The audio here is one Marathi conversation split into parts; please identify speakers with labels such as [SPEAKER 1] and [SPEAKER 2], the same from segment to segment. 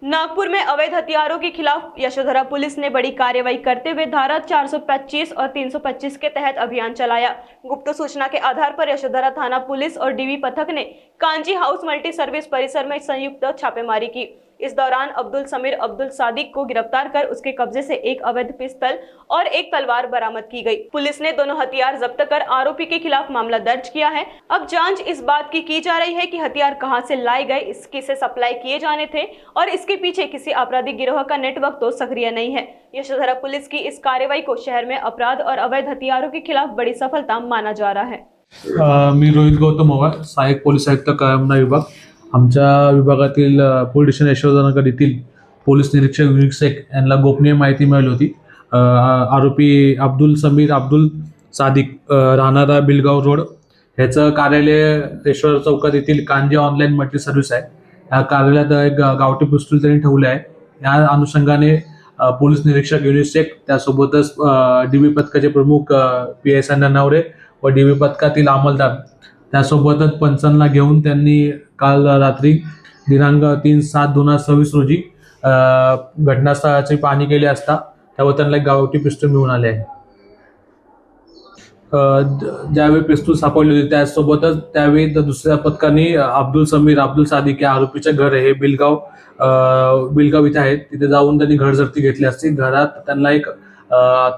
[SPEAKER 1] नागपुर में अवैध हथियारों के खिलाफ यशोधरा पुलिस ने बड़ी कार्रवाई करते हुए धारा 425 और 325 के तहत अभियान चलाया। गुप्त सूचना के आधार पर यशोधरा थाना पुलिस और डीवी पथक ने कांजी हाउस मल्टी सर्विस परिसर में संयुक्त छापेमारी की। इस दौरान अब्दुल समीर अब्दुल सादिक को गिरफ्तार कर उसके कब्जे से एक अवैध पिस्तौल और एक तलवार बरामद की गई। पुलिस ने दोनों हथियार जब्त कर आरोपी के खिलाफ मामला दर्ज किया है। अब जांच इस बात की जा रही है कि हथियार कहां से लाए गए, किसे सप्लाई किए जाने थे और इसके पीछे किसी आपराधिक गिरोह का नेटवर्क तो सक्रिय नहीं है। यशोधरा पुलिस की इस कार्रवाई को शहर में अपराध और अवैध हथियारों के खिलाफ बड़ी सफलता माना जा रहा है।
[SPEAKER 2] मी रोहित गौतम ओवाळ, सहाय्यक पोलीस आयुक्त कळमना विभाग। आमच्या विभागातील पोलीस स्टेशन यशोधरानगर येथील पोलीस निरीक्षक युनिट शेख यांना गोपनीय माहिती मिळाली होती। आरोपी अब्दुल समीर अब्दुल सादिक राहणारा बिलगाव रोड ह्याचं कार्यालय यशोधरा चौकात येथील कांजी ऑनलाईन मल्टी सर्व्हिस आहे। या कार्यालयात एक गावठी पिस्तूल त्यांनी ठेवले आहे। या अनुषंगाने पोलीस निरीक्षक युनिट शेख त्यासोबतच डीबी पथकाचे प्रमुख PSI ननावरे व डीबी पथकातील अंमलदार त्यासोबतच पंचांना घेऊन त्यांनी काल रात्री दिनांक 3/7/2026 रोजी घटनास्थळाची पाहणी केली असता त्यावर त्यांना एक गावठी पिस्तूल मिळून आले आहे। ज्यावेळी पिस्तूल सापडली होती त्यासोबतच त्यावेळी दुसऱ्या पथकाने अब्दुल समीर अब्दुल सादिक या आरोपीचे घर हे बिलगाव इथे आहे। तिथे जाऊन त्यांनी घर जप्ती घेतली असती। घरात त्यांना एक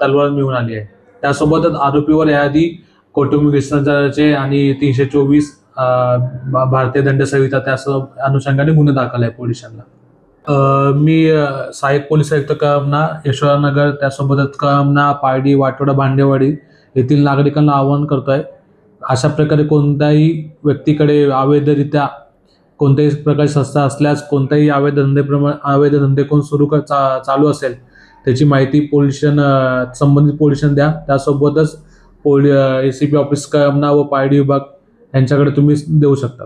[SPEAKER 2] तलवार मिळून आली आहे। त्यासोबतच आरोपीवर याआधी कौटुंबिक हिंसाचाराचे आणि 324 भारतीय दंड संहिता त्या अनुषंगाने गुन्हे दाखल आहे पोलिसांना। मी सहाय्यक पोलीस आयुक्त कळमना यशोधरानगर त्यासोबतच कळमना पारडी वाटोडा भांडेवाडी येथील नागरिकांना आवाहन करतोय, अशा प्रकारे कोणत्याही व्यक्तीकडे अवैधरित्या कोणत्याही प्रकारची संस्था असल्यास कोणताही अवैध धंदे कोण चालू असेल त्याची माहिती संबंधित पोलिसांना द्या। त्यासोबतच ACP ऑफिस कळमना व पारडी विभाग यांच्याकडे तुम्ही देऊ शकता।